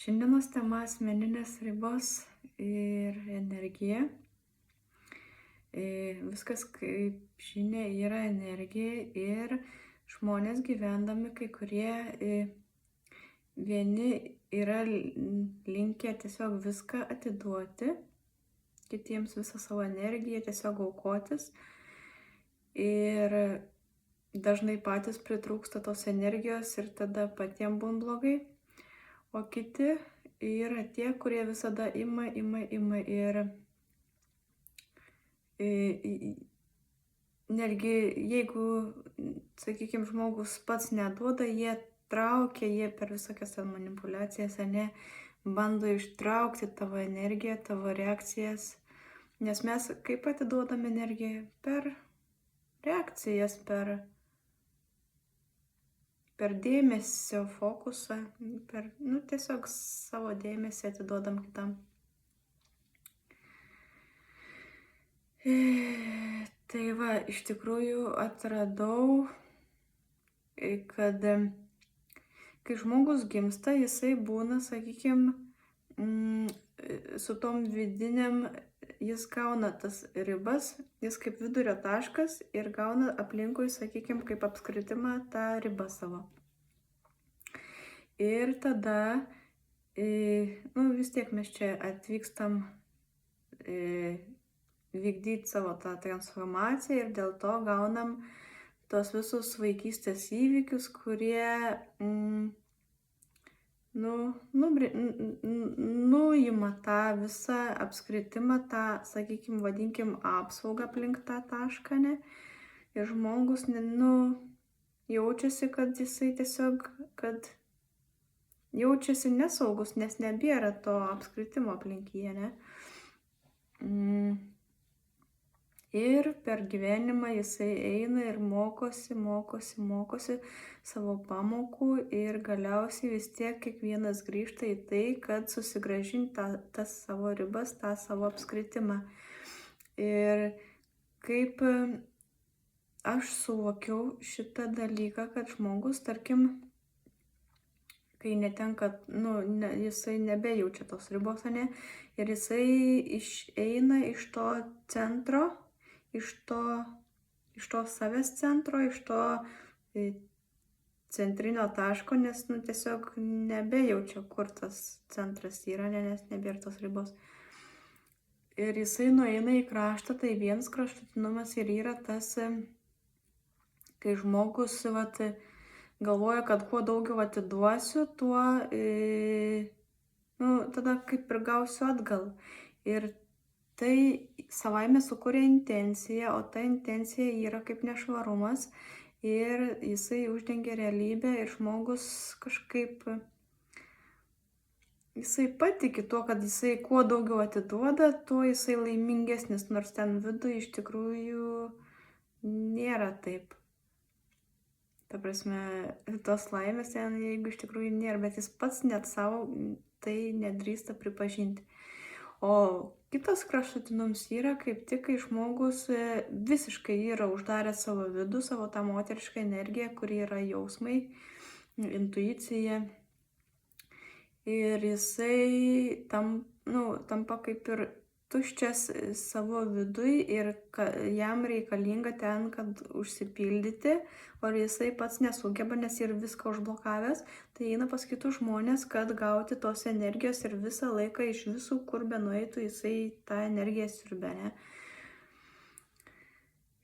Šiandienos tema asmeninės ribos ir energija. Viskas, kaip žinia, yra energija ir žmonės gyvendami, kai kurie vieni yra linkę tiesiog viską atiduoti, kitiems visą savo energiją tiesiog aukotis ir dažnai patys pritrūksta tos energijos ir tada patiems būna blogai. O kiti yra tie, kurie visada ima ir netgi jeigu, sakykime, žmogus pats neduoda, jie traukia, jie per visokias manipuliacijas, bando ištraukti tavo energiją, tavo reakcijas. Nes mes kaip atiduodam energiją? Per reakcijas, per dėmesio fokusą, tiesiog savo dėmesį atiduodam kitam. Tai va, iš tikrųjų atradau, kad kai žmogus gimsta, jisai būna, sakykime, su tom vidiniam, jis gauna tas ribas, jis kaip vidurio taškas ir gauna aplinkui, sakykime, kaip apskritimą tą ribą savo. Ir tada, vis tiek mes čia atvykstam vykdyti savo tą transformaciją ir dėl to gaunam tos visus vaikystės įvykius, kurie nuima tą visą apskritimą, tą, sakykime, vadinkim, apsaugą aplink tą tašką, ne? Ir žmogus, jaučiasi, kad jisai tiesiog, kad jaučiasi nesaugus, nes nebėra to apskritimo aplink jį, ne? Ir per gyvenimą jisai eina ir mokosi savo pamokų ir galiausiai vis tiek kiekvienas grįžta į tai, kad susigrąžinti tas savo ribas, tą savo apskritimą. Ir kaip aš suvokiau šitą dalyką, kad žmogus, tarkim, kai netenka, jisai nebejaučia tos ribos, ir jisai eina iš to centro, iš to savęs centro, iš to centrinio taško, nes tiesiog nebejaučia, kur tas centras yra, nes nebėra tos ribos. Ir jisai nueina į kraštą, tai vienas kraštutinumas ir yra tas, kai žmogus galvoja, kad kuo daugiau atiduosiu, tuo tada kaip ir gausiu atgal. Ir tai savaime sukuria intenciją, o ta intencija yra kaip nešvarumas ir jisai uždengia realybę ir žmogus kažkaip, jisai patiki tuo, kad jisai kuo daugiau atiduoda, tuo jisai laimingesnis, nors ten viduje iš tikrųjų nėra taip. Ta prasme, tos laimės ten, jeigu iš tikrųjų nėra, bet jis pats net savo tai nedrįsta pripažinti. O kitas kraštutinums yra kaip tik, kai žmogus visiškai yra uždaręs savo vidų, savo tą moterišką energiją, kuri yra jausmai, intuicija. Ir jisai tampa kaip ir tuščias savo viduj ir jam reikalinga ten, kad užsipildyti, o jisai pats nesugeba, nes ir viską užblokavęs, tai eina pas kitus žmonės, kad gauti tos energijos ir visą laiką iš visų, kur be nueitų, jisai tą energiją siurbia, ne?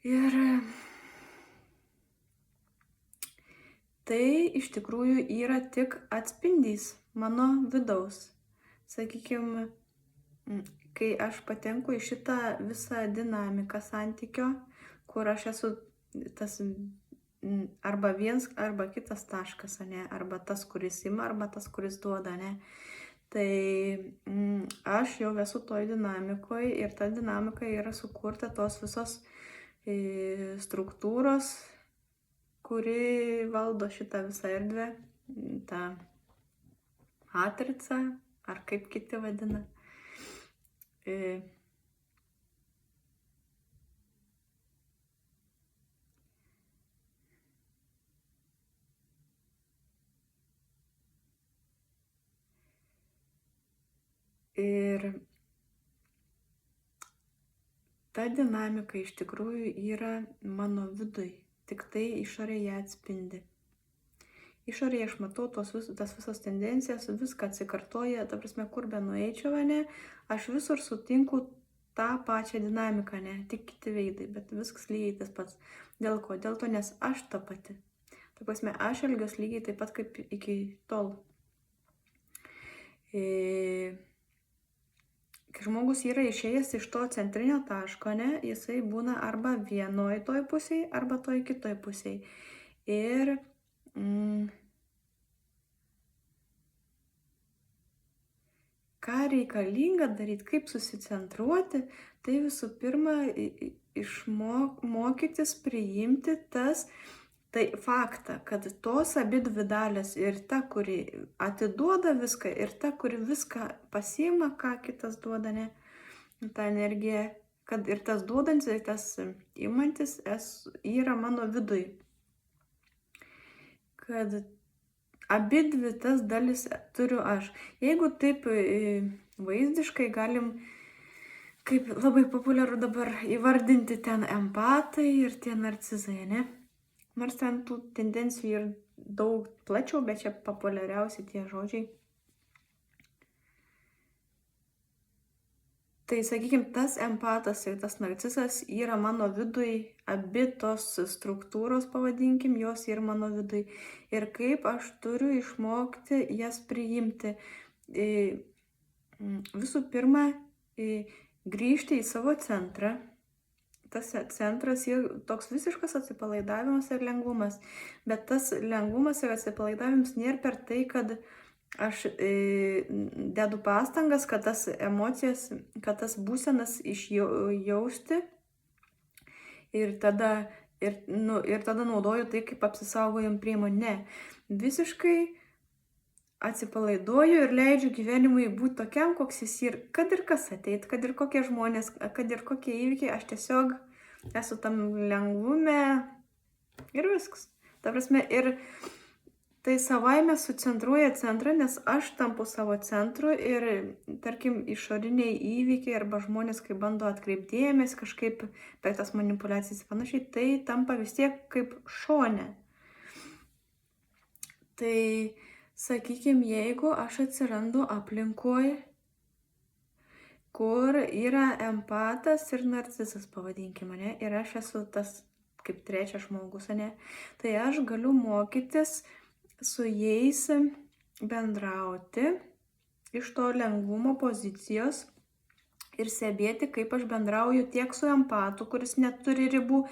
Ir tai iš tikrųjų yra tik atspindys mano vidaus. Sakykime, kai aš patenku į šitą visą dinamiką santykio, kur aš esu tas arba vienas, arba kitas taškas, arba tas, kuris ima, arba tas, kuris duoda, Tai aš jau esu toj dinamikoje ir ta dinamika yra sukurta tos visos struktūros, kuri valdo šitą visą erdvę, tą matricą, ar kaip kiti vadina. Ir ta dinamika iš tikrųjų yra mano viduj, tik tai išorėje atspindi. Išorėje aš matau tas visas tendencijas, viską atsikartoja, ta prasme, kur be nueičiau, ne, aš visur sutinku tą pačią dinamiką, ne, tik kiti veidai, bet viskas lygiai tas pats. Dėl ko? Dėl to, nes aš ta pati. Ta prasme, aš elgiuos lygiai taip pat kaip iki tol. Kai žmogus yra išėjęs iš to centrinio taško, ne, jisai būna arba vienoj toj pusėj, arba toj kitoj pusėj. Ir ką reikalinga daryti, kaip susicentruoti, tai visų pirma mokytis priimti tai faktą, kad tos abi dvi dalys, ir ta, kuri atiduoda viską, ir ta, kuri viską pasiima, ką kitas duoda, ne, tą energiją, kad ir tas duodantis, ir tas imantis yra mano viduj. Kad abi dvi tas dalis turiu aš. Jeigu taip vaizdiškai galim, kaip labai populiaru dabar įvardinti ten empatai ir tie narcizai, ne? Nors ten tų tendencijų ir daug plačiau, bet čia populiariausi tie žodžiai. Tai, sakykime, tas empatas ir tas narcizas yra mano viduj, abi tos struktūros, pavadinkim, jos yra mano viduj. Ir kaip aš turiu išmokti jas priimti. Visų pirma, grįžti į savo centrą. Tas centras yra toks visiškas atsipalaidavimas ir lengvumas. Bet tas lengvumas ir atsipalaidavimas nėra per tai, kad aš dedu pastangas, kad tas emocijas, kad tas būsenas išjausti ir tada naudoju tai kaip apsisaugojimo priemonę. Ne, visiškai atsipalaiduoju ir leidžiu gyvenimui būti tokiam, koks jis yra, kad ir kas ateit, kad ir kokie žmonės, kad ir kokie įvykiai, aš tiesiog esu tam lengvume ir viskas. Ta prasme, ir tai savaime sucentruoja centrą, nes aš tampu savo centru ir, tarkim, išoriniai įvykiai arba žmonės, kai bando atkreipdėmės kažkaip per tas manipulacijas ir panašiai, tai tampa vis tiek kaip šone. Tai, sakykime, jeigu aš atsirandu aplinkoj, kur yra empatas ir narcizas, pavadinkime, ne, ir aš esu tas kaip trečias žmogus, ne, tai aš galiu mokytis su jais bendrauti iš to lengvumo pozicijos ir stebėti, kaip aš bendrauju tiek su empatu, kuris neturi ribų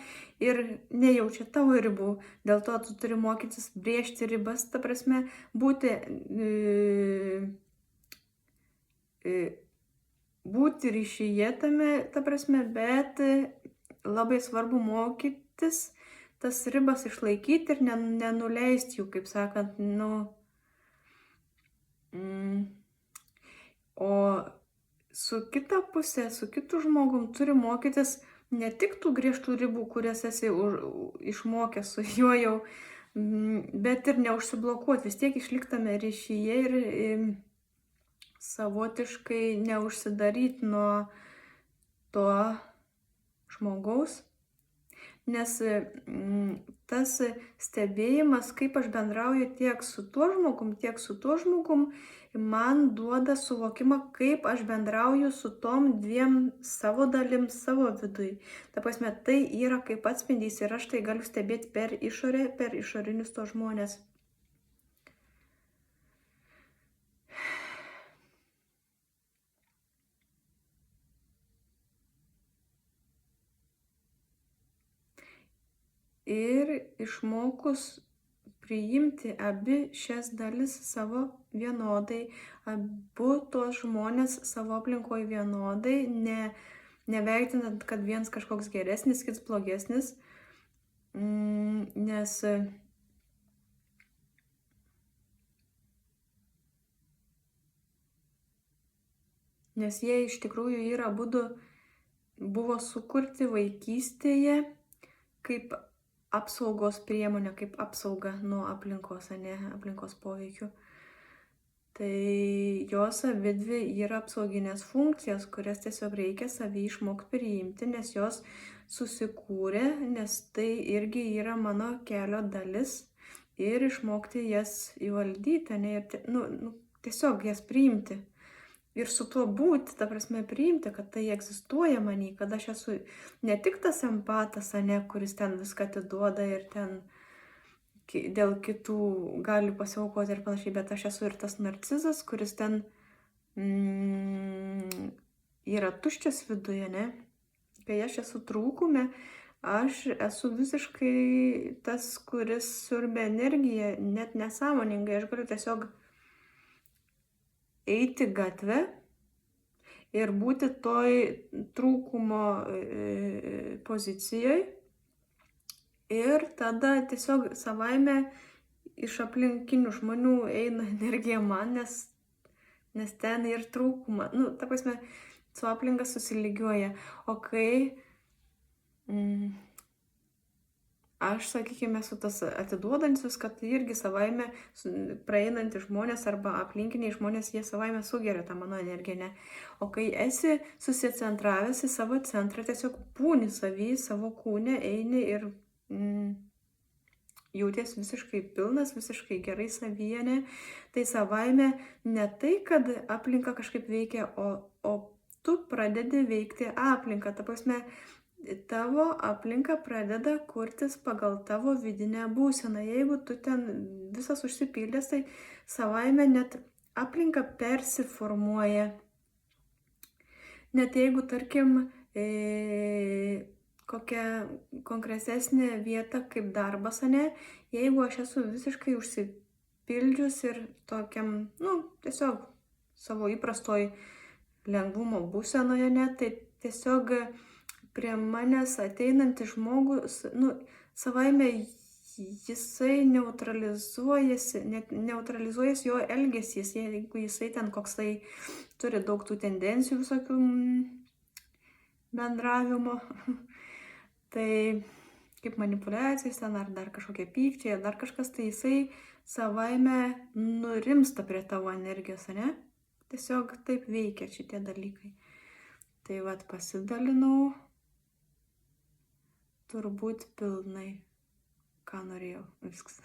ir nejaučia tavo ribų. Dėl to tu turi mokytis brėžti ribas, ta prasme, būti ryšyje tame, ta prasme, bet labai svarbu mokytis tas ribas išlaikyti ir nenuleisti jų, kaip sakant, O su kita pusė, su kitu žmogum turi mokytis ne tik tų griežtų ribų, kurias esi išmokęs su juo jau, bet ir neužsiblokuoti, vis tiek išliktame ryšyje ir savotiškai neužsidaryti nuo to žmogaus. Nes tas stebėjimas, kaip aš bendrauju tiek su tuo žmogum, tiek su tuo žmogum, man duoda suvokimą, kaip aš bendrauju su tom dviem savo dalim, savo viduj. Ta prasme, tai yra kaip atspindys ir aš tai galiu stebėti per išorę, per išorinius to žmonės. Ir išmokus priimti abi šias dalis savo vienodai, abu tos žmonės savo aplinkoje vienodai, nevertinant, kad vienas kažkoks geresnis, kitas blogesnis, nes jie iš tikrųjų yra buvo sukurti vaikystėje kaip apsaugos priemonė, kaip apsauga nuo aplinkos, ne aplinkos poveikių. Tai jos abidvi yra apsauginės funkcijos, kurias tiesiog reikia savy išmokti priimti, nes jos susikūrė, nes tai irgi yra mano kelio dalis ir išmokti jas įvaldyti, ne, ir tiesiog jas priimti. Ir su tuo būti, ta prasme, priimti, kad tai egzistuoja manį, kad aš esu ne tik tas empatas, ne, kuris ten viską atiduoda ir ten dėl kitų gali pasiaukoti ir panašiai, bet aš esu ir tas narcizas, kuris ten yra tuščias viduje, ne? Kai aš esu trūkume, aš esu visiškai tas, kuris siurbia energiją, net nesąmoningai, aš galiu tiesiog eiti gatvę ir būti toj trūkumo pozicijoje ir tada tiesiog savaime iš aplinkinių žmonių eina energija man, nes ten ir trūkuma. Ta prasme, su aplinka susilygiuoja. O kai aš, sakykime, esu tas atiduodantis, kad tai irgi savaime praeinantys žmonės arba aplinkiniai žmonės, jie savaime sugeria tą mano energiją, ne? O kai esi susicentravęs į savo centrą, tiesiog būni savy, savo kūne, eini ir jauties visiškai pilnas, visiškai gerai savyje, ne? Tai savaime ne tai, kad aplinka kažkaip veikia, o tu pradedi veikti aplinką. Ta prasme, tavo aplinka pradeda kurtis pagal tavo vidinę būseną. Jeigu tu ten visas užsipildęs, tai savaime net aplinka persiformuoja. Net jeigu, tarkim, kokia konkretesnė vieta kaip darbas, ne, jeigu aš esu visiškai užsipildžius ir tokiam, tiesiog savo įprastoj lengvumo būsenoje, ne, tai tiesiog prie manęs ateinantis žmogus, savaime jisai neutralizuojasi jo elgesys, jeigu jisai ten koksai turi daug tų tendencijų visokių bendravimo, tai kaip manipuliacijos ten ar dar kažkokie pykčiai, ar dar kažkas, tai jisai savaime nurimsta prie tavo energijos, ne? Tiesiog taip veikia šitie dalykai. Tai vat pasidalinau turbūt pilnai, ką norėjau. Viskas.